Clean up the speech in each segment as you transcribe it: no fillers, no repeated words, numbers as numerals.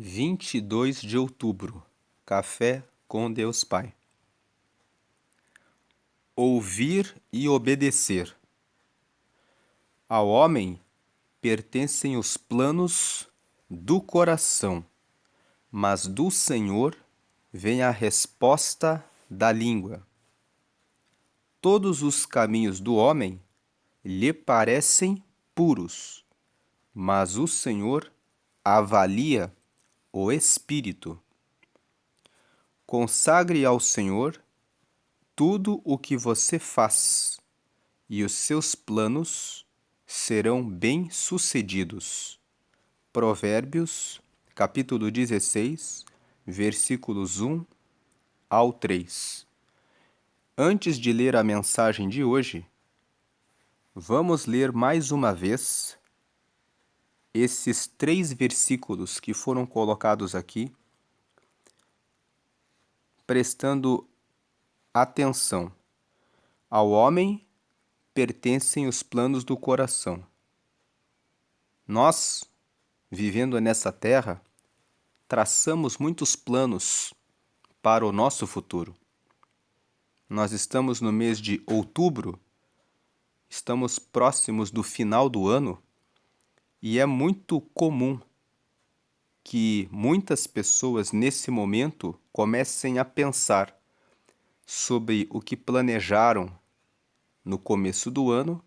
22 de outubro, Café com Deus Pai. Ouvir e obedecer. Ao homem pertencem os planos do coração, mas do Senhor vem a resposta da língua. Todos os caminhos do homem lhe parecem puros, mas o Senhor avalia o espírito. Consagre ao Senhor tudo o que você faz, e os seus planos serão bem-sucedidos. Provérbios, capítulo 16, versículos 1 ao 3. Antes de ler a mensagem de hoje, vamos ler mais uma vez esses 3 versículos que foram colocados aqui, prestando atenção. Ao homem pertencem os planos do coração. Nós, vivendo nessa terra, traçamos muitos planos para o nosso futuro. Nós estamos no mês de outubro, estamos próximos do final do ano e é muito comum que muitas pessoas nesse momento comecem a pensar sobre o que planejaram no começo do ano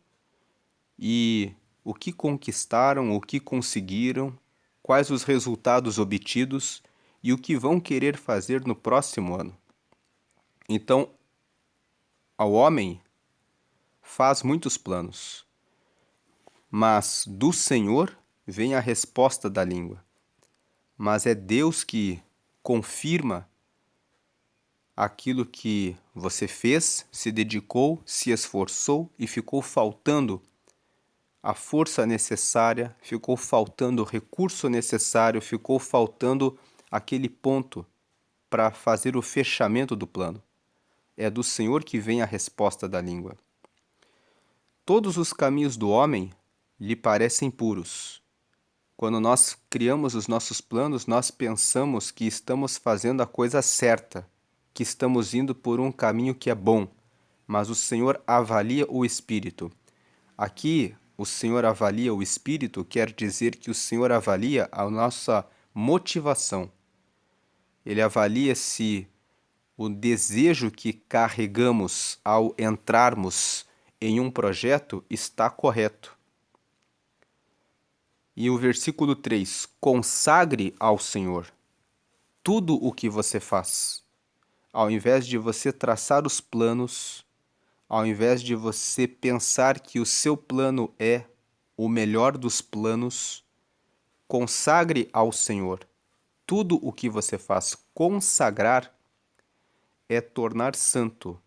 e o que conquistaram, o que conseguiram, quais os resultados obtidos e o que vão querer fazer no próximo ano. Então, ao homem faz muitos planos, mas do Senhor vem a resposta da língua. Mas é Deus que confirma aquilo que você fez, se dedicou, se esforçou e ficou faltando a força necessária, ficou faltando o recurso necessário, ficou faltando aquele ponto para fazer o fechamento do plano. É do Senhor que vem a resposta da língua. Todos os caminhos do homem lhe parecem puros. Quando nós criamos os nossos planos, nós pensamos que estamos fazendo a coisa certa, que estamos indo por um caminho que é bom, mas o Senhor avalia o espírito. Aqui, o Senhor avalia o espírito quer dizer que o Senhor avalia a nossa motivação. Ele avalia se o desejo que carregamos ao entrarmos em um projeto está correto. E o versículo 3, consagre ao Senhor tudo o que você faz. Ao invés de você traçar os planos, ao invés de você pensar que o seu plano é o melhor dos planos, consagre ao Senhor tudo o que você faz. Consagrar é tornar santo.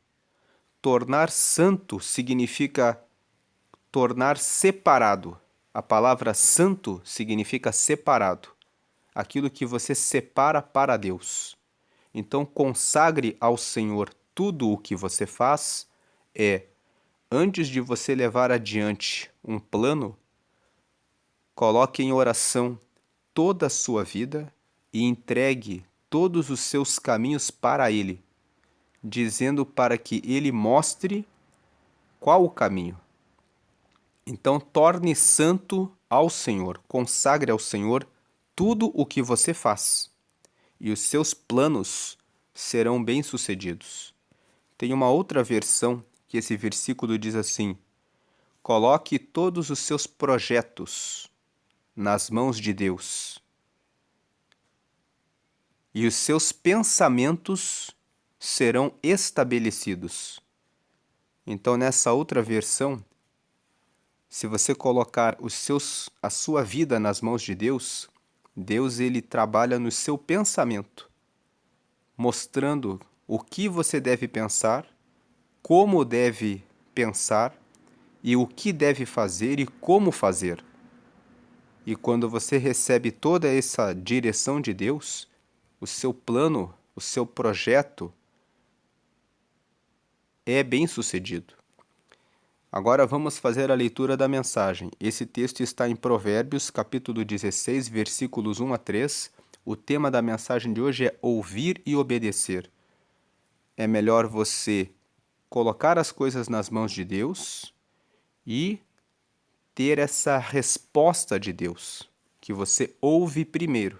Tornar santo significa tornar separado. A palavra santo significa separado. Aquilo que você separa para Deus. Então, consagre ao Senhor tudo o que você faz antes de você levar adiante um plano, coloque em oração toda a sua vida e entregue todos os seus caminhos para Ele, dizendo para que Ele mostre qual o caminho. Então, torne santo ao Senhor, consagre ao Senhor tudo o que você faz, e os seus planos serão bem-sucedidos. Tem uma outra versão que esse versículo diz assim: coloque todos os seus projetos nas mãos de Deus, e os seus pensamentos serão estabelecidos. Então, nessa outra versão, se você colocar a sua vida nas mãos de Deus, Deus ele trabalha no seu pensamento, mostrando o que você deve pensar, como deve pensar e o que deve fazer e como fazer. E quando você recebe toda essa direção de Deus, o seu plano, o seu projeto é bem-sucedido. Agora vamos fazer a leitura da mensagem. Esse texto está em Provérbios, capítulo 16, versículos 1 a 3. O tema da mensagem de hoje é ouvir e obedecer. É melhor você colocar as coisas nas mãos de Deus e ter essa resposta de Deus, que você ouve primeiro.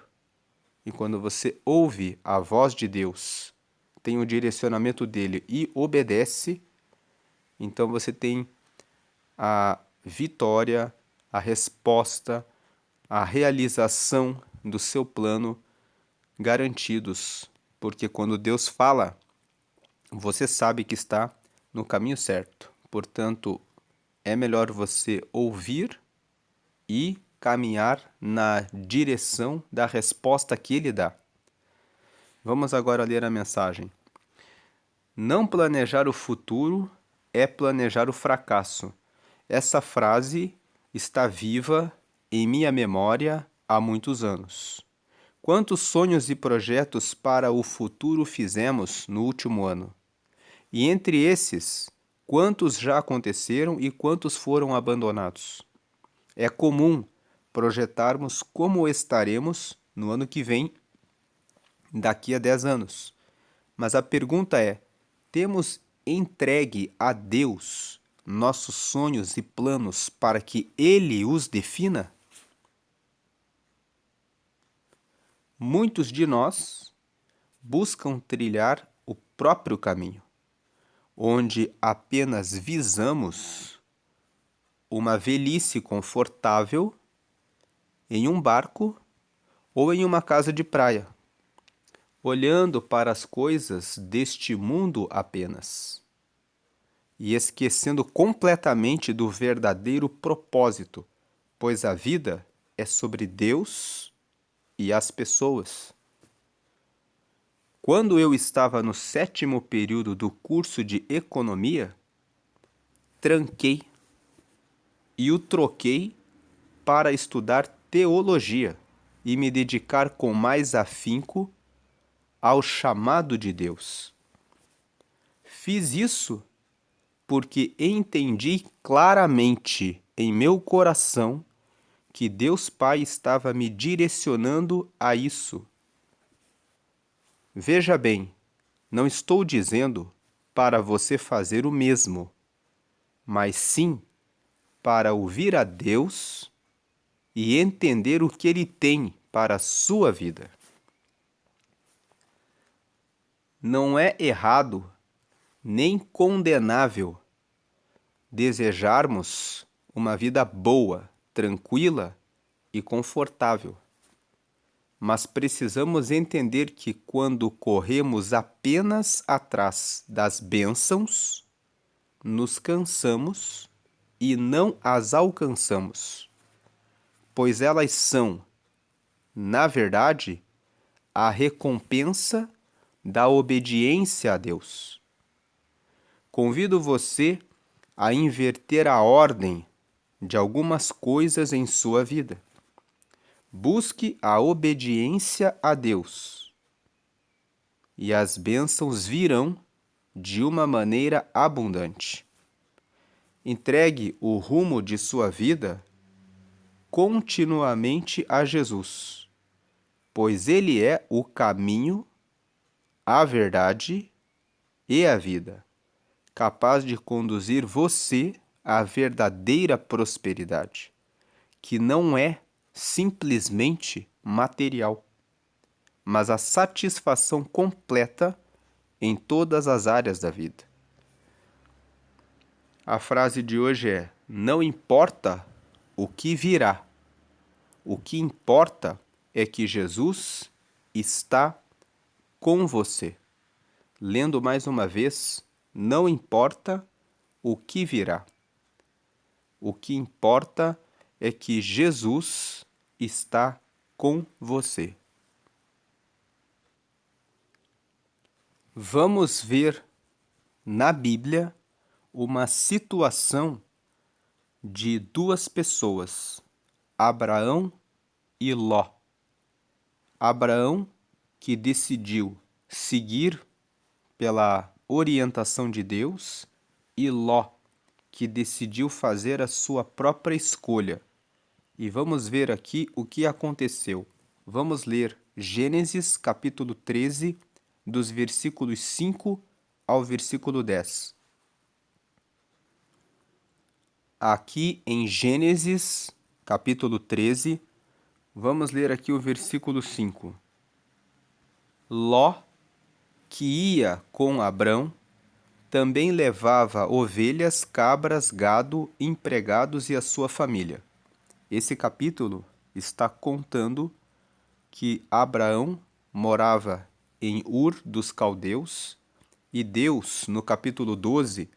E quando você ouve a voz de Deus, tem o direcionamento dele e obedece, então você tem a vitória, a resposta, a realização do seu plano garantidos. Porque quando Deus fala, você sabe que está no caminho certo. Portanto, é melhor você ouvir e caminhar na direção da resposta que ele dá. Vamos agora ler a mensagem. Não planejar o futuro é planejar o fracasso. Essa frase está viva em minha memória há muitos anos. Quantos sonhos e projetos para o futuro fizemos no último ano? E entre esses, quantos já aconteceram e quantos foram abandonados? É comum projetarmos como estaremos no ano que vem, daqui a 10 anos. Mas a pergunta é: temos entregue a Deus nossos sonhos e planos para que Ele os defina? Muitos de nós buscam trilhar o próprio caminho, onde apenas visamos uma velhice confortável em um barco ou em uma casa de praia, olhando para as coisas deste mundo apenas e esquecendo completamente do verdadeiro propósito, pois a vida é sobre Deus e as pessoas. Quando eu estava no 7º período do curso de economia, tranquei e o troquei para estudar teologia e me dedicar com mais afinco ao chamado de Deus. Fiz isso porque entendi claramente em meu coração que Deus Pai estava me direcionando a isso. Veja bem, não estou dizendo para você fazer o mesmo, mas sim para ouvir a Deus e entender o que Ele tem para a sua vida. Não é errado nem condenável desejarmos uma vida boa, tranquila e confortável. Mas precisamos entender que quando corremos apenas atrás das bênçãos, nos cansamos e não as alcançamos, pois elas são, na verdade, a recompensa da obediência a Deus. Convido você a inverter a ordem de algumas coisas em sua vida. Busque a obediência a Deus e as bênçãos virão de uma maneira abundante. Entregue o rumo de sua vida continuamente a Jesus, pois Ele é o caminho, a verdade e a vida, capaz de conduzir você à verdadeira prosperidade, que não é simplesmente material, mas a satisfação completa em todas as áreas da vida. A frase de hoje é: não importa o que virá, o que importa é que Jesus está com você. Lendo mais uma vez, não importa o que virá. O que importa é que Jesus está com você. Vamos ver na Bíblia uma situação de duas pessoas, Abraão e Ló. Abraão, que decidiu seguir pela orientação de Deus, e Ló, que decidiu fazer a sua própria escolha. E vamos ver aqui o que aconteceu. Vamos ler Gênesis capítulo 13, dos versículos 5 ao versículo 10. Aqui em Gênesis capítulo 13, vamos ler aqui o versículo 5. Ló, que ia com Abrão, também levava ovelhas, cabras, gado, empregados e a sua família. Esse capítulo está contando que Abraão morava em Ur dos Caldeus e Deus, no capítulo 12,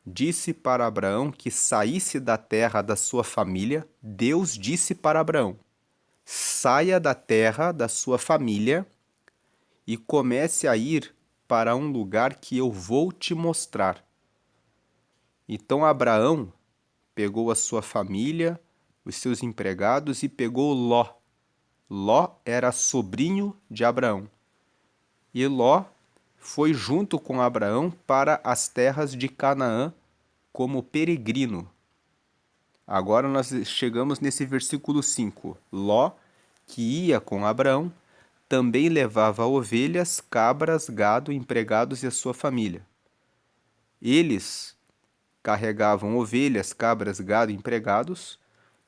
disse para Abraão que saísse da terra da sua família. Deus disse para Abraão: saia da terra da sua família e comece a ir para um lugar que eu vou te mostrar. Então Abraão pegou a sua família, os seus empregados e pegou Ló. Ló era sobrinho de Abraão. E Ló foi junto com Abraão para as terras de Canaã como peregrino. Agora nós chegamos nesse versículo 5. Ló, que ia com Abraão, também levava ovelhas, cabras, gado, empregados e a sua família. Eles carregavam ovelhas, cabras, gado, empregados,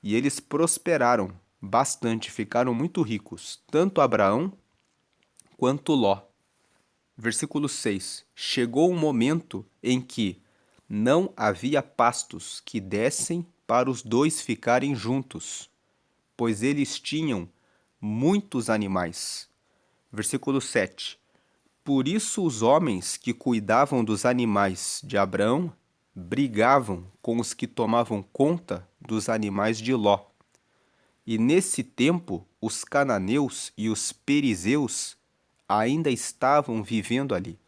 e eles prosperaram bastante, ficaram muito ricos, tanto Abraão quanto Ló. Versículo 6. Chegou um momento em que não havia pastos que dessem para os dois ficarem juntos, pois eles tinham muitos animais. Versículo 7. Por isso os homens que cuidavam dos animais de Abraão brigavam com os que tomavam conta dos animais de Ló. E nesse tempo os cananeus e os perizeus ainda estavam vivendo ali.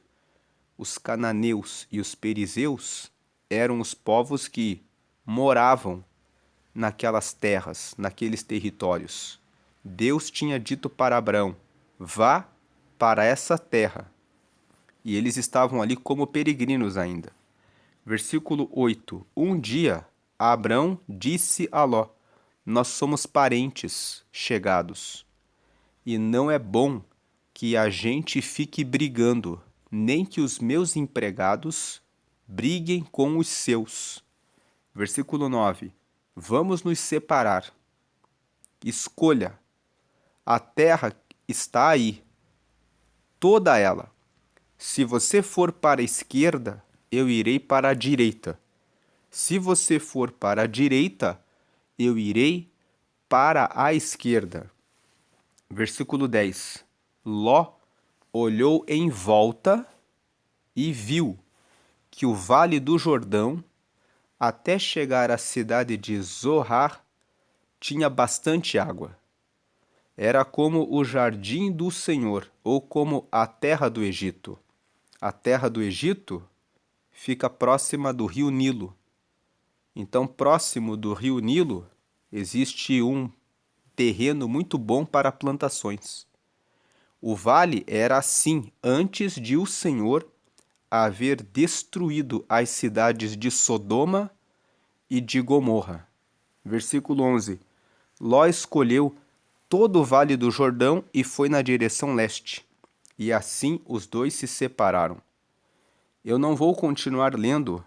Os cananeus e os perizeus eram os povos que moravam naquelas terras, naqueles territórios. Deus tinha dito para Abraão: vá para essa terra. E eles estavam ali como peregrinos ainda. Versículo 8. Um dia, Abrão disse a Ló: nós somos parentes chegados, e não é bom que a gente fique brigando, nem que os meus empregados briguem com os seus. Versículo 9. Vamos nos separar. Escolha. A terra está aí, toda ela. Se você for para a esquerda, eu irei para a direita. Se você for para a direita, eu irei para a esquerda. Versículo 10. Ló olhou em volta e viu que o vale do Jordão, até chegar à cidade de Zoar, tinha bastante água. Era como o jardim do Senhor, ou como a terra do Egito. A terra do Egito fica próxima do rio Nilo. Então, próximo do rio Nilo, existe um terreno muito bom para plantações. O vale era assim antes de o Senhor haver destruído as cidades de Sodoma e de Gomorra. Versículo 11. Ló escolheu todo o vale do Jordão e foi na direção leste. E assim os dois se separaram. Eu não vou continuar lendo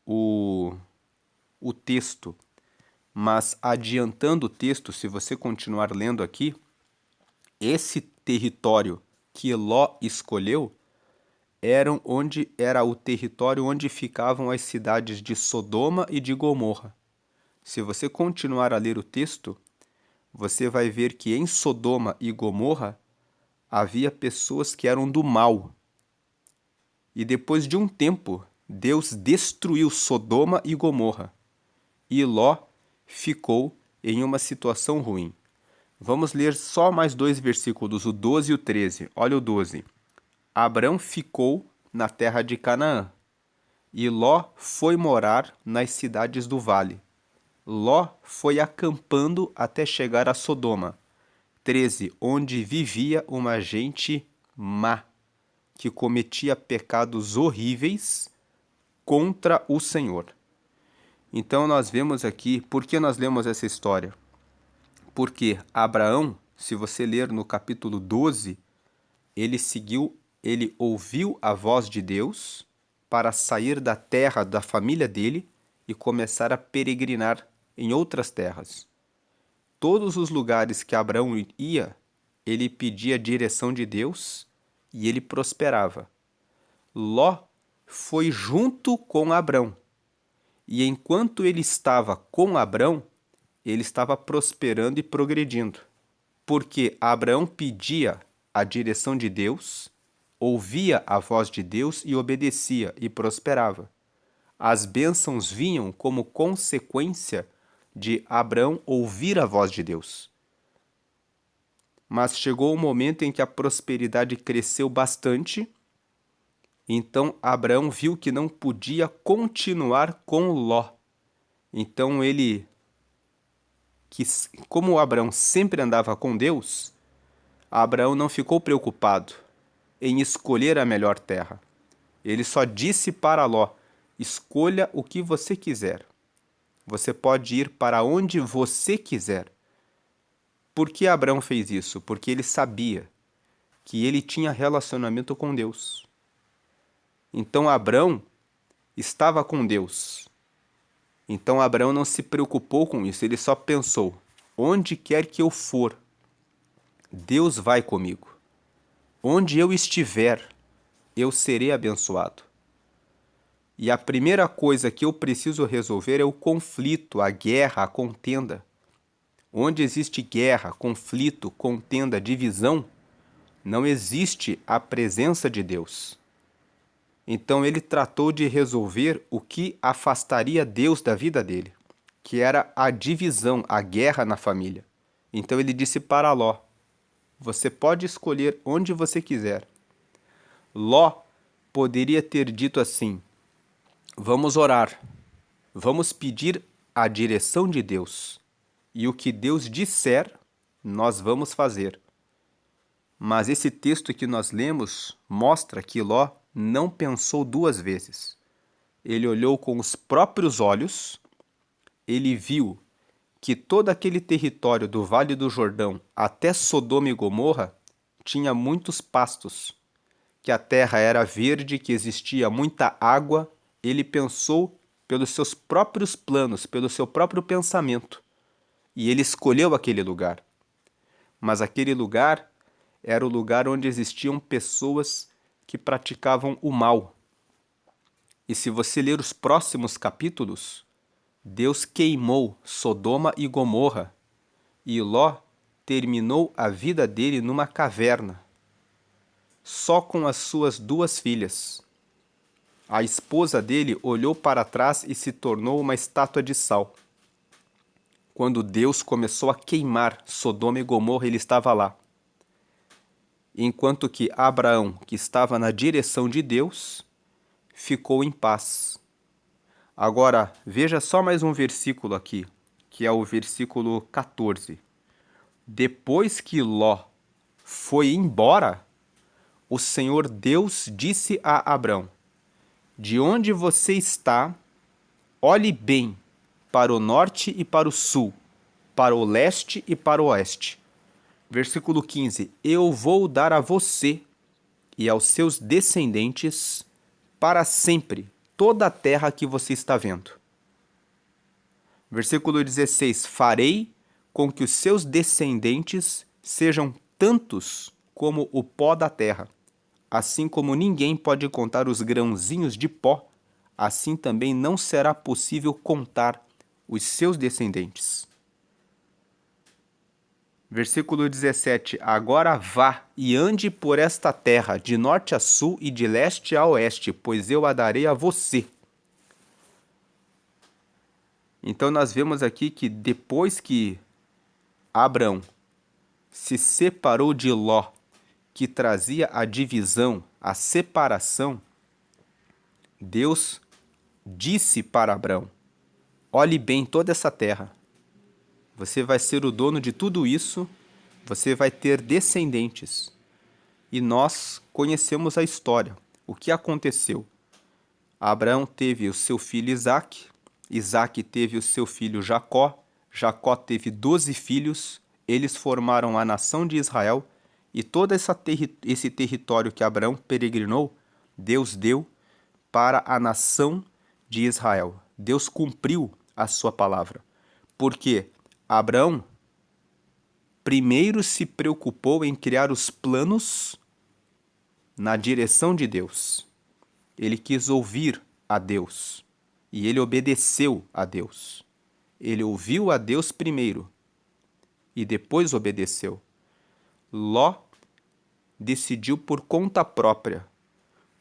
o texto, mas adiantando o texto, se você continuar lendo aqui, esse território que Ló escolheu era o território onde ficavam as cidades de Sodoma e de Gomorra. Se você continuar a ler o texto, você vai ver que em Sodoma e Gomorra havia pessoas que eram do mal. E depois de um tempo, Deus destruiu Sodoma e Gomorra. E Ló ficou em uma situação ruim. Vamos ler só mais 2 versículos, o 12 e o 13. Olha o 12. Abrão ficou na terra de Canaã, e Ló foi morar nas cidades do vale. Ló foi acampando até chegar a Sodoma. 13. Onde vivia uma gente má, que cometia pecados horríveis contra o Senhor. Então nós vemos aqui, por que nós lemos essa história? Porque Abraão se você ler no capítulo 12, ele ouviu a voz de Deus para sair da terra da família dele e começar a peregrinar em outras terras. Todos os lugares que Abraão ia, ele pedia a direção de Deus e ele prosperava. Ló foi junto com Abrão. E enquanto ele estava com Abrão, ele estava prosperando e progredindo. Porque Abraão pedia a direção de Deus, ouvia a voz de Deus e obedecia e prosperava. As bênçãos vinham como consequência de Abraão ouvir a voz de Deus. Mas chegou o momento em que a prosperidade cresceu bastante. Então Abraão viu que não podia continuar com Ló. Então como Abraão sempre andava com Deus, Abraão não ficou preocupado em escolher a melhor terra. Ele só disse para Ló: escolha o que você quiser. Você pode ir para onde você quiser. Por que Abraão fez isso? Porque ele sabia que ele tinha relacionamento com Deus. Então Abraão estava com Deus. Então Abraão não se preocupou com isso, ele só pensou: onde quer que eu for, Deus vai comigo. Onde eu estiver, eu serei abençoado. E a primeira coisa que eu preciso resolver é o conflito, a guerra, a contenda. Onde existe guerra, conflito, contenda, divisão, não existe a presença de Deus. Então ele tratou de resolver o que afastaria Deus da vida dele, que era a divisão, a guerra na família. Então ele disse para Ló: você pode escolher onde você quiser. Ló poderia ter dito assim: vamos orar, vamos pedir a direção de Deus, e o que Deus disser, nós vamos fazer. Mas esse texto que nós lemos mostra que Ló não pensou duas vezes. Ele olhou com os próprios olhos, ele viu que todo aquele território do Vale do Jordão até Sodoma e Gomorra tinha muitos pastos, que a terra era verde, que existia muita água. Ele pensou pelos seus próprios planos, pelo seu próprio pensamento, e ele escolheu aquele lugar. Mas aquele lugar era o lugar onde existiam pessoas que praticavam o mal. E se você ler os próximos capítulos, Deus queimou Sodoma e Gomorra, e Ló terminou a vida dele numa caverna, só com as suas 2 filhas. A esposa dele olhou para trás e se tornou uma estátua de sal. Quando Deus começou a queimar Sodoma e Gomorra, ele estava lá. Enquanto que Abraão, que estava na direção de Deus, ficou em paz. Agora, veja só mais um versículo aqui, que é o versículo 14. Depois que Ló foi embora, o Senhor Deus disse a Abrão: de onde você está, olhe bem para o norte e para o sul, para o leste e para o oeste. Versículo 15: eu vou dar a você e aos seus descendentes para sempre toda a terra que você está vendo. Versículo 16: farei com que os seus descendentes sejam tantos como o pó da terra. Assim como ninguém pode contar os grãozinhos de pó, assim também não será possível contar os seus descendentes. Versículo 17: agora vá e ande por esta terra, de norte a sul e de leste a oeste, pois eu a darei a você. Então nós vemos aqui que depois que Abrão se separou de Ló, que trazia a divisão, a separação, Deus disse para Abrão: olhe bem toda essa terra. Você vai ser o dono de tudo isso, você vai ter descendentes. E nós conhecemos a história, o que aconteceu. Abraão teve o seu filho Isaque, Isaque teve o seu filho Jacó, Jacó teve 12 filhos, eles formaram a nação de Israel, e todo esse território que Abraão peregrinou, Deus deu para a nação de Israel. Deus cumpriu a sua palavra, porque Abraão primeiro se preocupou em criar os planos na direção de Deus. Ele quis ouvir a Deus e ele obedeceu a Deus. Ele ouviu a Deus primeiro e depois obedeceu. Ló decidiu por conta própria,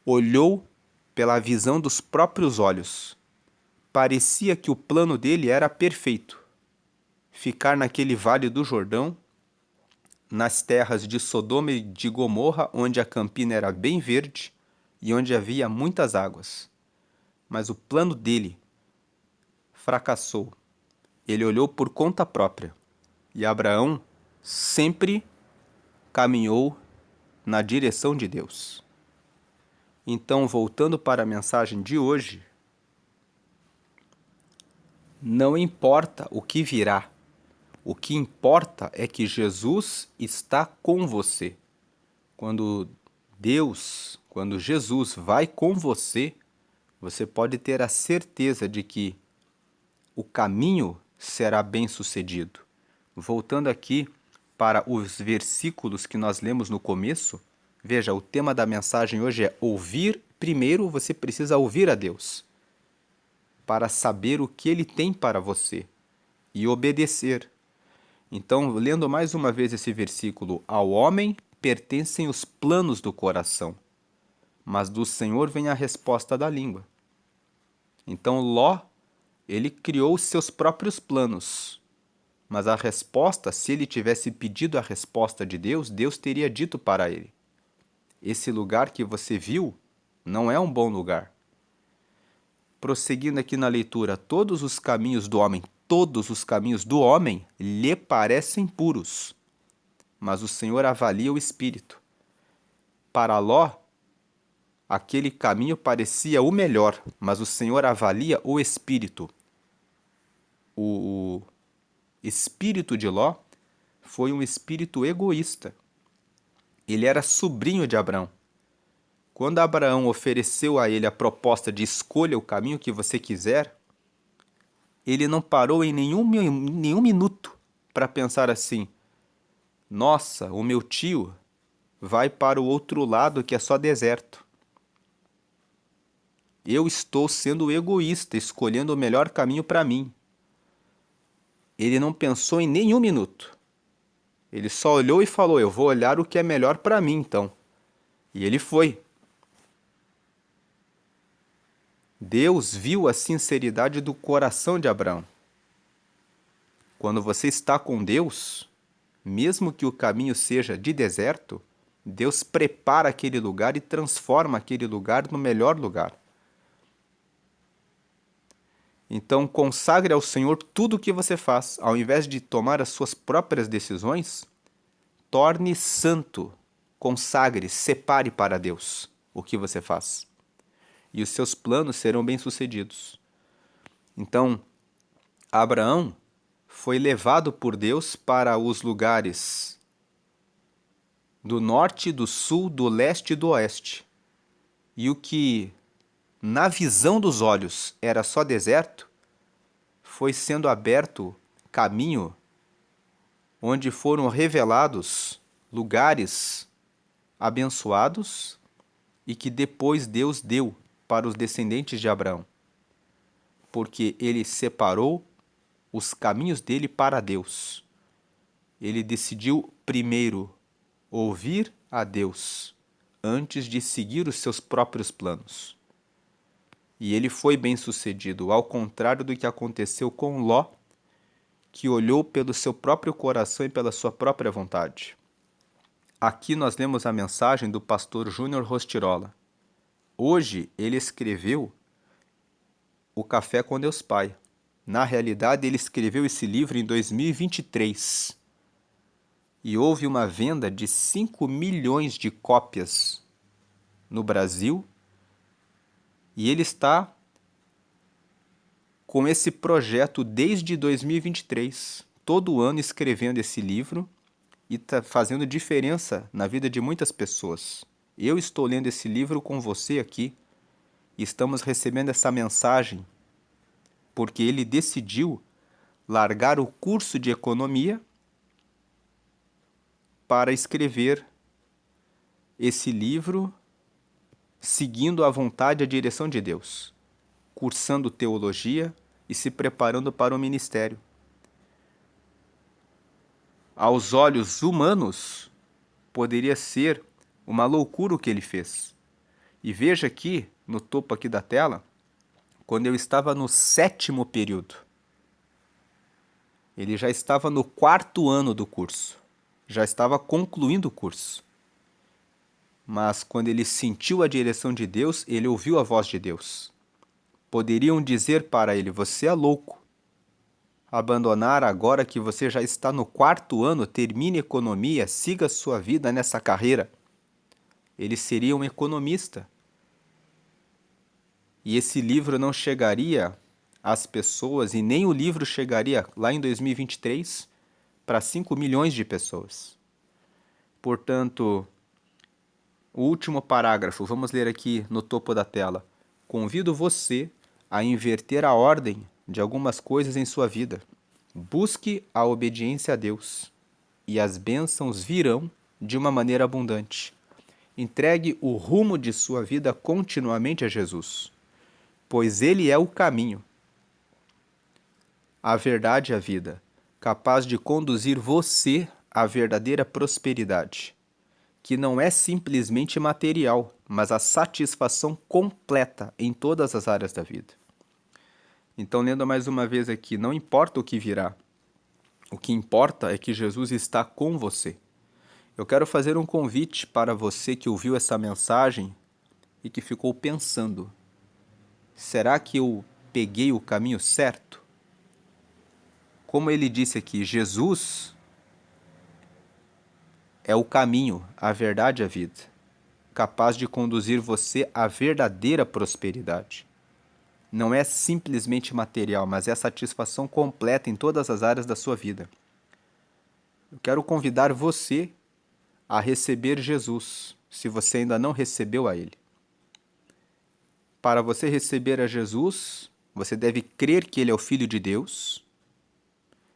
olhou pela visão dos próprios olhos. Parecia que o plano dele era perfeito. Ficar naquele vale do Jordão, nas terras de Sodoma e de Gomorra, onde a campina era bem verde e onde havia muitas águas. Mas o plano dele fracassou. Ele olhou por conta própria. E Abraão sempre caminhou na direção de Deus. Então, voltando para a mensagem de hoje, não importa o que virá, o que importa é que Jesus está com você. Quando Jesus vai com você, você pode ter a certeza de que o caminho será bem-sucedido. Voltando aqui para os versículos que nós lemos no começo, veja, o tema da mensagem hoje é ouvir. Primeiro você precisa ouvir a Deus para saber o que Ele tem para você e obedecer. Então, lendo mais uma vez esse versículo, ao homem pertencem os planos do coração, mas do Senhor vem a resposta da língua. Então, Ló, ele criou os seus próprios planos, mas a resposta, se ele tivesse pedido a resposta de Deus, Deus teria dito para ele: esse lugar que você viu não é um bom lugar. Prosseguindo aqui na leitura, todos os caminhos do homem lhe parecem puros, mas o Senhor avalia o espírito. Para Ló, aquele caminho parecia o melhor, mas o Senhor avalia o espírito. O espírito de Ló foi um espírito egoísta. Ele era sobrinho de Abraão. Quando Abraão ofereceu a ele a proposta de escolha o caminho que você quiser, ele não parou em nenhum minuto para pensar assim: nossa, o meu tio vai para o outro lado que é só deserto. Eu estou sendo egoísta, escolhendo o melhor caminho para mim. Ele não pensou em nenhum minuto. Ele só olhou e falou: eu vou olhar o que é melhor para mim, então. E ele foi. Deus viu a sinceridade do coração de Abraão. Quando você está com Deus, mesmo que o caminho seja de deserto, Deus prepara aquele lugar e transforma aquele lugar no melhor lugar. Então, consagre ao Senhor tudo o que você faz. Ao invés de tomar as suas próprias decisões, torne santo, consagre, separe para Deus o que você faz. E os seus planos serão bem-sucedidos. Então, Abraão foi levado por Deus para os lugares do norte, do sul, do leste e do oeste. E o que, na visão dos olhos, era só deserto, foi sendo aberto caminho onde foram revelados lugares abençoados e que depois Deus deu para os descendentes de Abraão, porque ele separou os caminhos dele para Deus. Ele decidiu primeiro ouvir a Deus antes de seguir os seus próprios planos. E ele foi bem-sucedido, ao contrário do que aconteceu com Ló, que olhou pelo seu próprio coração e pela sua própria vontade. Aqui nós lemos a mensagem do pastor Júnior Rostirola. Hoje ele escreveu O Café com Deus Pai. Na realidade, ele escreveu esse livro em 2023. E houve uma venda de 5 milhões de cópias no Brasil. E ele está com esse projeto desde 2023, todo ano escrevendo esse livro e está fazendo diferença na vida de muitas pessoas. Eu estou lendo esse livro com você aqui e estamos recebendo essa mensagem porque ele decidiu largar o curso de economia para escrever esse livro seguindo a vontade e a direção de Deus, cursando teologia e se preparando para o ministério. Aos olhos humanos, poderia ser uma loucura o que ele fez. E veja aqui, no topo aqui da tela, quando eu estava no 7º período. Ele já estava no 4º ano do curso. Já estava concluindo o curso. Mas quando ele sentiu a direção de Deus, ele ouviu a voz de Deus. Poderiam dizer para ele: você é louco. Abandonar agora que você já está no 4º ano, termine economia, siga sua vida nessa carreira. Ele seria um economista. E esse livro não chegaria às pessoas, e nem o livro chegaria lá em 2023 para 5 milhões de pessoas. Portanto, o último parágrafo, vamos ler aqui no topo da tela. Convido você a inverter a ordem de algumas coisas em sua vida. Busque a obediência a Deus e as bênçãos virão de uma maneira abundante. Entregue o rumo de sua vida continuamente a Jesus, pois Ele é o caminho, a verdade e a vida, capaz de conduzir você à verdadeira prosperidade, que não é simplesmente material, mas a satisfação completa em todas as áreas da vida. Então, lendo mais uma vez aqui, não importa o que virá, o que importa é que Jesus está com você. Eu quero fazer um convite para você que ouviu essa mensagem e que ficou pensando: será que eu peguei o caminho certo? Como ele disse aqui, Jesus é o caminho, a verdade e a vida, capaz de conduzir você à verdadeira prosperidade. Não é simplesmente material, mas é a satisfação completa em todas as áreas da sua vida. Eu quero convidar você a receber Jesus, se você ainda não recebeu a Ele. Para você receber a Jesus, você deve crer que Ele é o Filho de Deus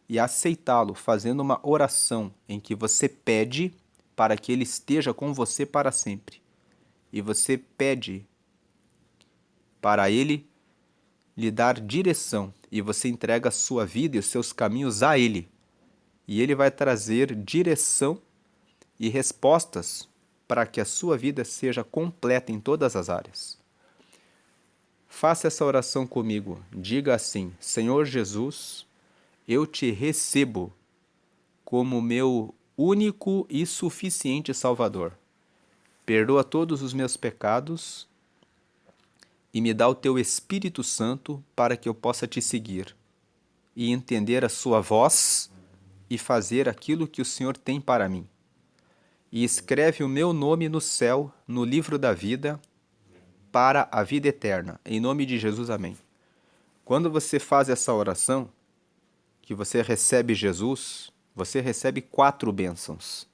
e aceitá-lo fazendo uma oração em que você pede para que Ele esteja com você para sempre. E você pede para Ele lhe dar direção e você entrega a sua vida e os seus caminhos a Ele. E Ele vai trazer direção e respostas para que a sua vida seja completa em todas as áreas. Faça essa oração comigo. Diga assim: Senhor Jesus, eu te recebo como meu único e suficiente Salvador. Perdoa todos os meus pecados e me dá o teu Espírito Santo para que eu possa te seguir e entender a sua voz e fazer aquilo que o Senhor tem para mim. E escreve o meu nome no céu, no livro da vida, para a vida eterna. Em nome de Jesus, amém. Quando você faz essa oração, que você recebe Jesus, você recebe 4 bênçãos.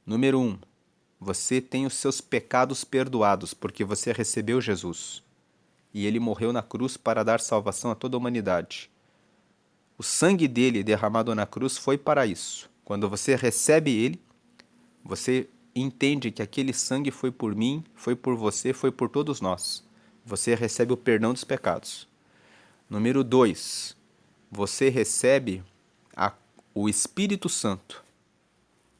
Número 1, você tem os seus pecados perdoados, porque você recebeu Jesus. E ele morreu na cruz para dar salvação a toda a humanidade. O sangue dele derramado na cruz foi para isso. Quando você recebe ele, você entende que aquele sangue foi por mim, foi por você, foi por todos nós. Você recebe o perdão dos pecados. Número 2, você recebe o Espírito Santo.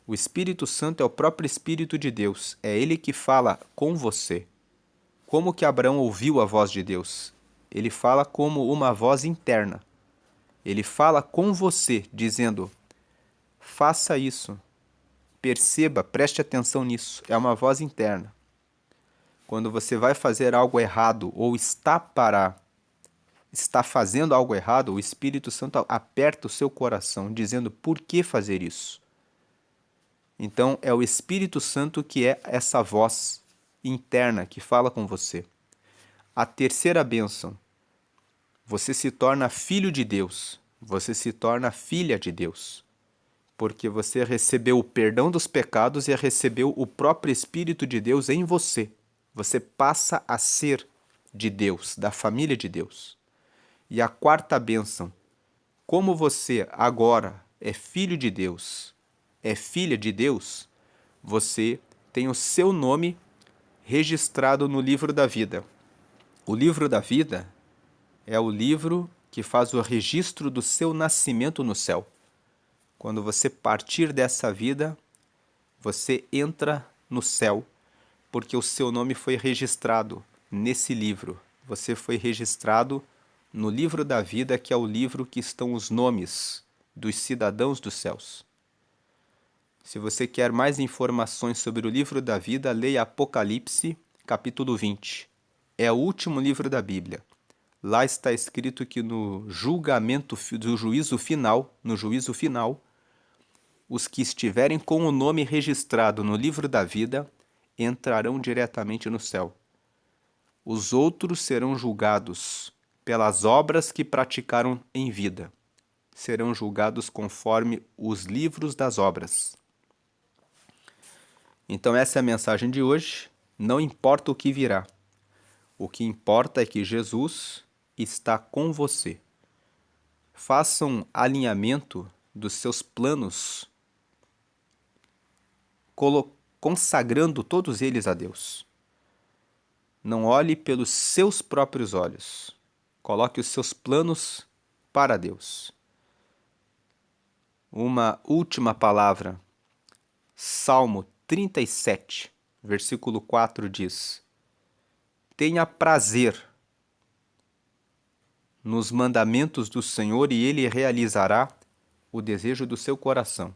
O Espírito Santo é o próprio Espírito de Deus. É ele que fala com você. Como que Abraão ouviu a voz de Deus? Ele fala como uma voz interna. Ele fala com você, dizendo: faça isso. Perceba, preste atenção nisso. É uma voz interna. Quando você vai fazer algo errado ou está fazendo algo errado, o Espírito Santo aperta o seu coração, dizendo por que fazer isso. Então, é o Espírito Santo que é essa voz interna que fala com você. A terceira bênção: você se torna filho de Deus. Você se torna filha de Deus, porque você recebeu o perdão dos pecados e recebeu o próprio Espírito de Deus em você. Você passa a ser de Deus, da família de Deus. E a quarta bênção, como você agora é filho de Deus, é filha de Deus, você tem o seu nome registrado no livro da vida. O livro da vida é o livro que faz o registro do seu nascimento no céu. Quando você partir dessa vida, você entra no céu, porque o seu nome foi registrado nesse livro. Você foi registrado no livro da vida, que é o livro que estão os nomes dos cidadãos dos céus. Se você quer mais informações sobre o livro da vida, leia Apocalipse, capítulo 20. É o último livro da Bíblia. Lá está escrito que no julgamento do juízo final, os que estiverem com o nome registrado no livro da vida entrarão diretamente no céu. Os outros serão julgados pelas obras que praticaram em vida. Serão julgados conforme os livros das obras. Então essa é a mensagem de hoje. Não importa o que virá. O que importa é que Jesus está com você. Faça um alinhamento dos seus planos, consagrando todos eles a Deus. Não olhe pelos seus próprios olhos. Coloque os seus planos para Deus. Uma última palavra. Salmo 37, versículo 4 diz: Tenha prazer nos mandamentos do Senhor e Ele realizará o desejo do seu coração.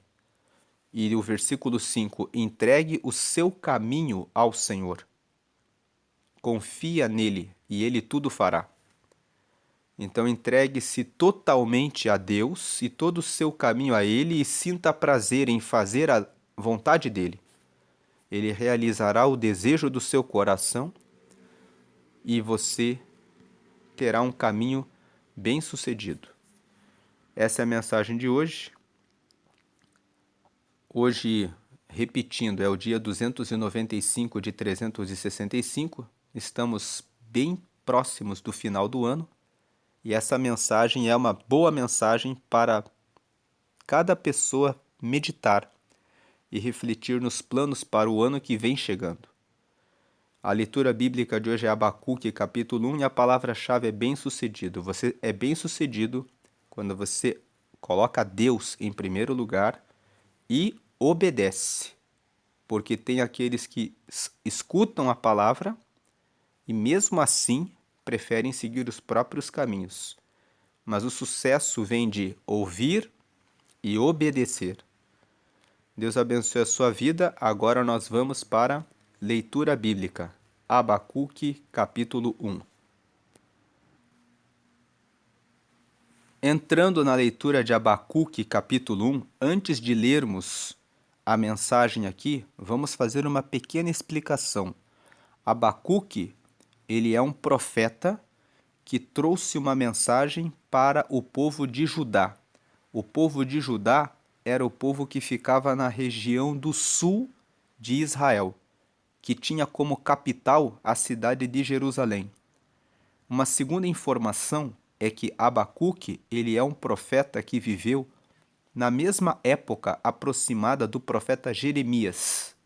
E o versículo 5, entregue o seu caminho ao Senhor. Confia nele e Ele tudo fará. Então entregue-se totalmente a Deus e todo o seu caminho a Ele e sinta prazer em fazer a vontade dEle. Ele realizará o desejo do seu coração e você terá um caminho bem-sucedido. Essa é a mensagem de hoje. Hoje, repetindo, é o dia 295 de 365. Estamos bem próximos do final do ano. E essa mensagem é uma boa mensagem para cada pessoa meditar e refletir nos planos para o ano que vem chegando. A leitura bíblica de hoje é Abacuque, capítulo 1, e a palavra-chave é bem-sucedido. Você é bem-sucedido quando você coloca Deus em primeiro lugar e obedece, porque tem aqueles que escutam a palavra e mesmo assim preferem seguir os próprios caminhos. Mas o sucesso vem de ouvir e obedecer. Deus abençoe a sua vida. Agora nós vamos para leitura bíblica. Abacuque, capítulo 1. Entrando na leitura de Abacuque, capítulo 1, antes de lermos a mensagem aqui, vamos fazer uma pequena explicação. Abacuque, ele é um profeta que trouxe uma mensagem para o povo de Judá. O povo de Judá era o povo que ficava na região do sul de Israel, que tinha como capital a cidade de Jerusalém. Uma segunda informação é que Abacuque, ele é um profeta que viveu na mesma época aproximada do profeta Jeremias.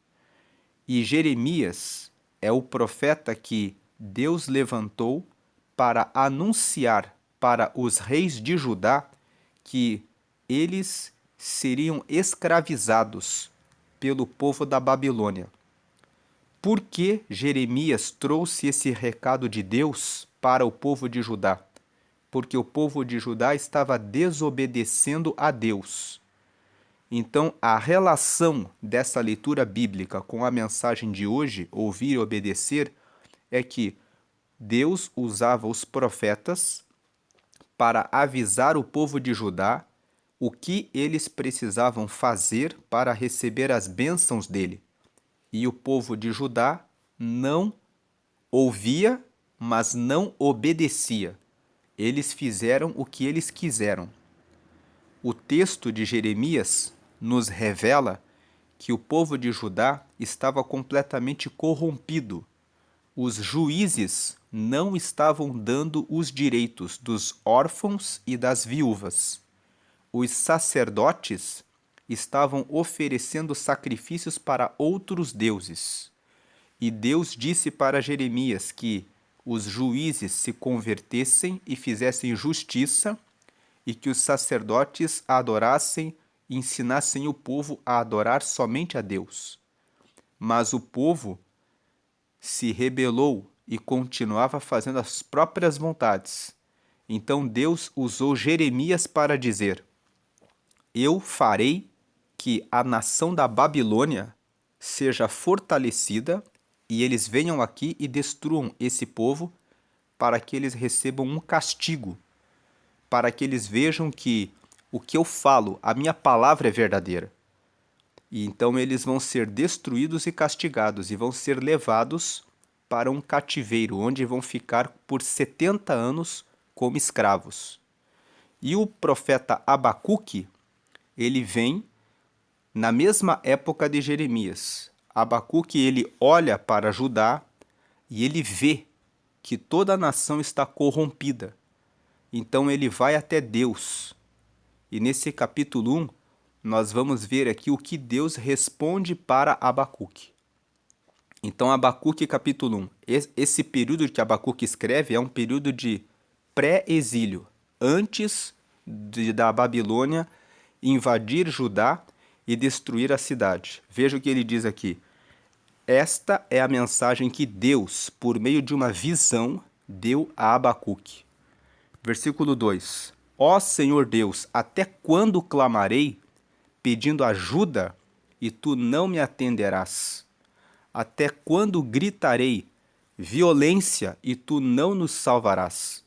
E Jeremias é o profeta que Deus levantou para anunciar para os reis de Judá que eles seriam escravizados pelo povo da Babilônia. Por que Jeremias trouxe esse recado de Deus para o povo de Judá? Porque o povo de Judá estava desobedecendo a Deus. Então, a relação dessa leitura bíblica com a mensagem de hoje, ouvir e obedecer, é que Deus usava os profetas para avisar o povo de Judá o que eles precisavam fazer para receber as bênçãos dele. E o povo de Judá não ouvia, mas não obedecia. Eles fizeram o que eles quiseram. o texto de Jeremias nos revela que o povo de Judá estava completamente corrompido. Os juízes não estavam dando os direitos dos órfãos e das viúvas. Os sacerdotes estavam oferecendo sacrifícios para outros deuses. E Deus disse para Jeremias que os juízes se convertessem e fizessem justiça, e que os sacerdotes adorassem e ensinassem o povo a adorar somente a Deus. Mas o povo se rebelou e continuava fazendo as próprias vontades. Então Deus usou Jeremias para dizer: eu farei que a nação da Babilônia seja fortalecida e eles venham aqui e destruam esse povo para que eles recebam um castigo, para que eles vejam que o que eu falo, a minha palavra é verdadeira. E então eles vão ser destruídos e castigados e vão ser levados para um cativeiro, onde vão ficar por 70 anos como escravos. E o profeta Abacuque, ele vem na mesma época de Jeremias. Abacuque, ele olha para Judá e ele vê que toda a nação está corrompida. Então ele vai até Deus. E nesse capítulo 1, nós vamos ver aqui o que Deus responde para Abacuque. Então, Abacuque capítulo 1. Esse período que Abacuque escreve é um período de pré-exílio, antes da Babilônia invadir Judá e destruir a cidade. Veja o que ele diz aqui. Esta é a mensagem que Deus, por meio de uma visão, deu a Abacuque. Versículo 2. Ó Senhor Deus, até quando clamarei, pedindo ajuda, e tu não me atenderás? Até quando gritarei violência, e tu não nos salvarás?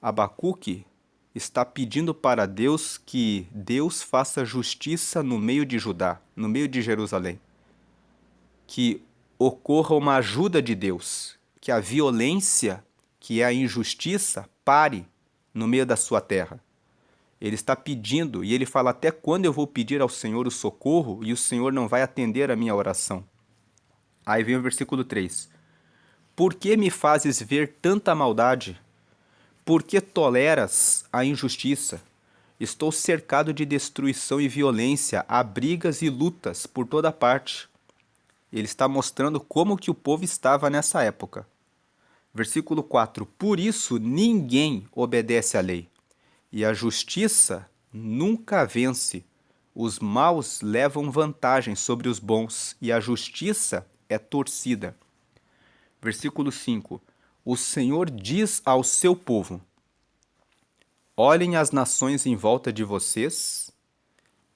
Abacuque está pedindo para Deus que Deus faça justiça no meio de Judá, no meio de Jerusalém. Que ocorra uma ajuda de Deus, que a violência, que é a injustiça, pare no meio da sua terra. Ele está pedindo, e ele fala: até quando eu vou pedir ao Senhor o socorro e o Senhor não vai atender a minha oração? Aí vem o versículo 3. Por que me fazes ver tanta maldade? Por que toleras a injustiça? Estou cercado de destruição e violência, há brigas e lutas por toda parte. Ele está mostrando como que o povo estava nessa época. Versículo 4. Por isso ninguém obedece à lei, e a justiça nunca vence. Os maus levam vantagem sobre os bons, e a justiça é torcida. Versículo 5. O Senhor diz ao seu povo: olhem as nações em volta de vocês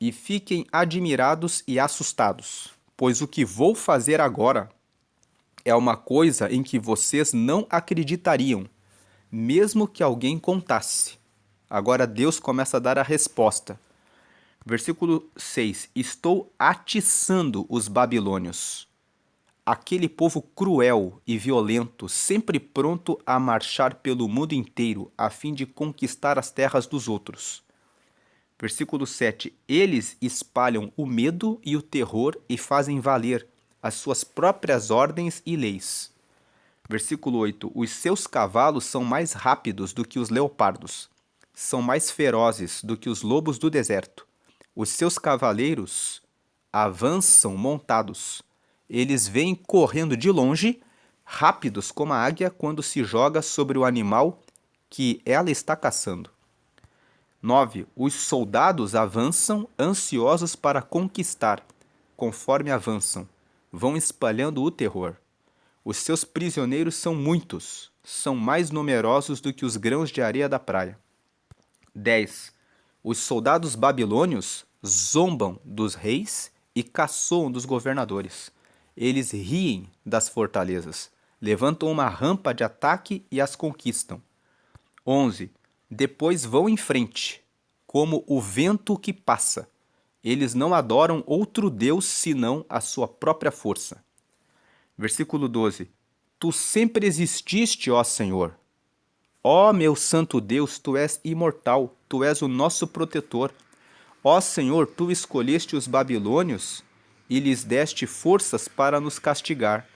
e fiquem admirados e assustados, pois o que vou fazer agora é uma coisa em que vocês não acreditariam, mesmo que alguém contasse. Agora Deus começa a dar a resposta. Versículo 6. Estou atiçando os babilônios, aquele povo cruel e violento, sempre pronto a marchar pelo mundo inteiro, a fim de conquistar as terras dos outros. Versículo 7. Eles espalham o medo e o terror e fazem valer as suas próprias ordens e leis. Versículo 8. Os seus cavalos são mais rápidos do que os leopardos, são mais ferozes do que os lobos do deserto. Os seus cavaleiros avançam montados. Eles vêm correndo de longe, rápidos como a águia quando se joga sobre o animal que ela está caçando. 9. Os soldados avançam ansiosos para conquistar. Conforme avançam, vão espalhando o terror. Os seus prisioneiros são muitos, são mais numerosos do que os grãos de areia da praia. 10. Os soldados babilônios zombam dos reis e caçoam dos governadores. Eles riem das fortalezas, levantam uma rampa de ataque e as conquistam. 11. Depois vão em frente, como o vento que passa. Eles não adoram outro Deus senão a sua própria força. Versículo 12. Tu sempre exististe, ó Senhor. Ó meu santo Deus, tu és imortal, tu és o nosso protetor. Ó Senhor, tu escolheste os babilônios e lhes deste forças para nos castigar.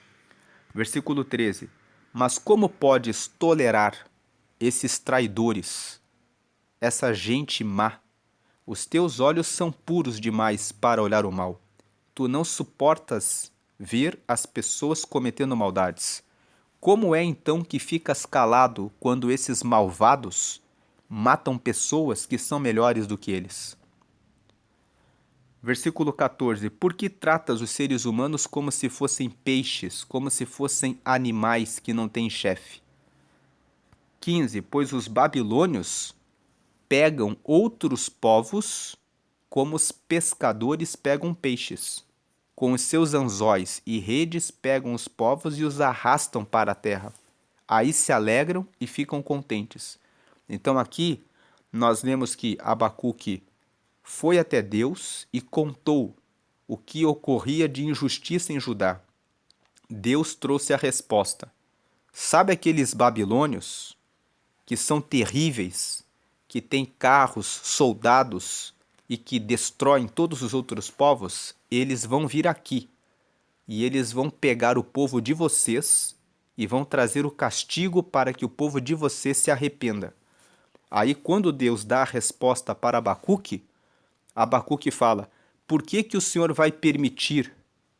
Versículo 13. Mas como podes tolerar esses traidores, essa gente má? Os teus olhos são puros demais para olhar o mal. Tu não suportas ver as pessoas cometendo maldades. Como é então que ficas calado quando esses malvados matam pessoas que são melhores do que eles? Versículo 14. Por que tratas os seres humanos como se fossem peixes, como se fossem animais que não têm chefe? 15. Pois os babilônios pegam outros povos como os pescadores pegam peixes. Com os seus anzóis e redes pegam os povos e os arrastam para a terra. Aí se alegram e ficam contentes. Então aqui nós lemos que Abacuque foi até Deus e contou o que ocorria de injustiça em Judá. Deus trouxe a resposta. Sabe aqueles babilônios que são terríveis, que têm carros, soldados e que destroem todos os outros povos? Eles vão vir aqui e eles vão pegar o povo de vocês e vão trazer o castigo para que o povo de vocês se arrependa. Aí, quando Deus dá a resposta para Abacuque fala: por que que o Senhor vai permitir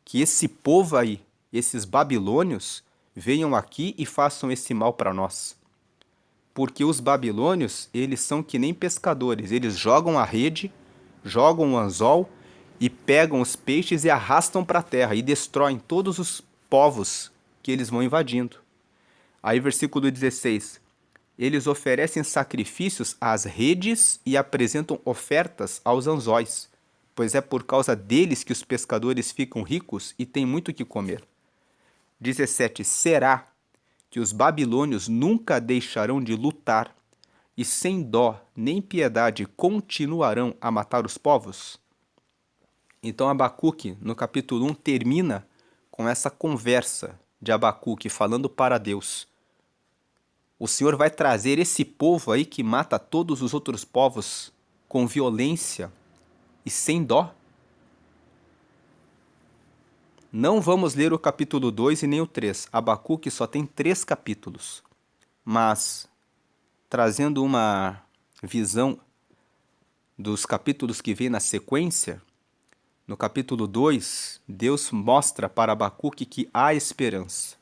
que esse povo aí, esses babilônios, venham aqui e façam esse mal para nós? Porque os babilônios, eles são que nem pescadores, eles jogam a rede, jogam o anzol e pegam os peixes e arrastam para a terra e destroem todos os povos que eles vão invadindo. Aí versículo 16, eles oferecem sacrifícios às redes e apresentam ofertas aos anzóis, pois é por causa deles que os pescadores ficam ricos e têm muito o que comer. 17, será que os babilônios nunca deixarão de lutar e sem dó nem piedade continuarão a matar os povos? Então Abacuque, no capítulo 1, termina com essa conversa de Abacuque falando para Deus. O Senhor vai trazer esse povo aí que mata todos os outros povos com violência e sem dó? Não vamos ler o capítulo 2 e nem o 3. Abacuque só tem 3 capítulos. Mas, trazendo uma visão dos capítulos que vem na sequência, no capítulo 2, Deus mostra para Abacuque que há esperança,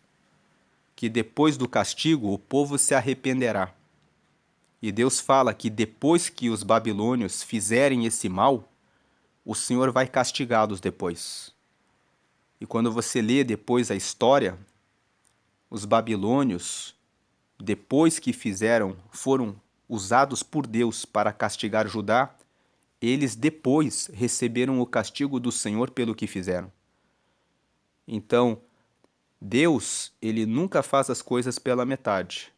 que depois do castigo o povo se arrependerá. E Deus fala que depois que os babilônios fizerem esse mal, o Senhor vai castigá-los depois. E quando você lê depois a história, os babilônios, depois que foram usados por Deus para castigar Judá, eles depois receberam o castigo do Senhor pelo que fizeram. Então, Deus, ele nunca faz as coisas pela metade.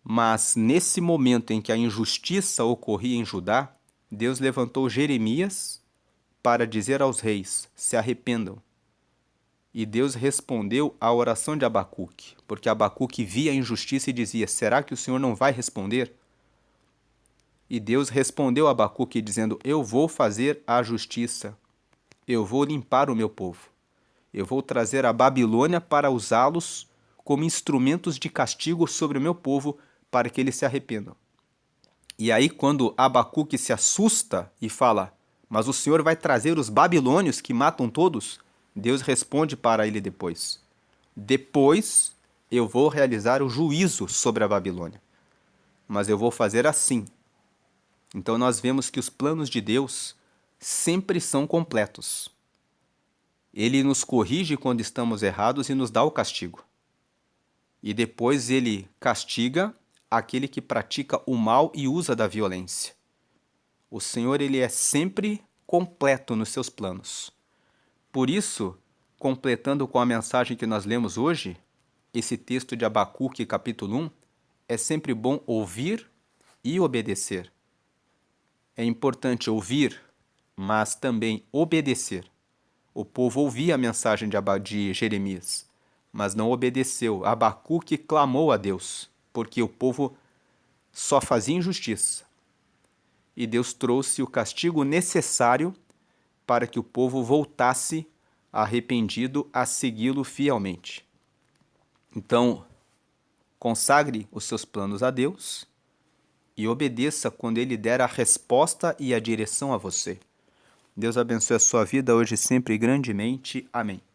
Mas nesse momento em que a injustiça ocorria em Judá, Deus levantou Jeremias para dizer aos reis: se arrependam. E Deus respondeu à oração de Abacuque, porque Abacuque via a injustiça e dizia: será que o Senhor não vai responder? E Deus respondeu a Abacuque dizendo: eu vou fazer a justiça, eu vou limpar o meu povo, eu vou trazer a Babilônia para usá-los como instrumentos de castigo sobre o meu povo, para que eles se arrependam. E aí quando Abacuque se assusta e fala: mas o Senhor vai trazer os babilônios que matam todos? Deus responde para ele depois: depois eu vou realizar o juízo sobre a Babilônia, mas eu vou fazer assim. Então nós vemos que os planos de Deus sempre são completos. Ele nos corrige quando estamos errados e nos dá o castigo. E depois ele castiga aquele que pratica o mal e usa da violência. O Senhor, ele é sempre completo nos seus planos. Por isso, completando com a mensagem que nós lemos hoje, esse texto de Abacuque, capítulo 1, é sempre bom ouvir e obedecer. É importante ouvir, mas também obedecer. O povo ouvia a mensagem de Jeremias, mas não obedeceu. Abacuque clamou a Deus, porque o povo só fazia injustiça. e Deus trouxe o castigo necessário para que o povo voltasse arrependido a segui-lo fielmente. Então, consagre os seus planos a Deus e obedeça quando Ele der a resposta e a direção a você. Deus abençoe a sua vida hoje e sempre grandemente. Amém.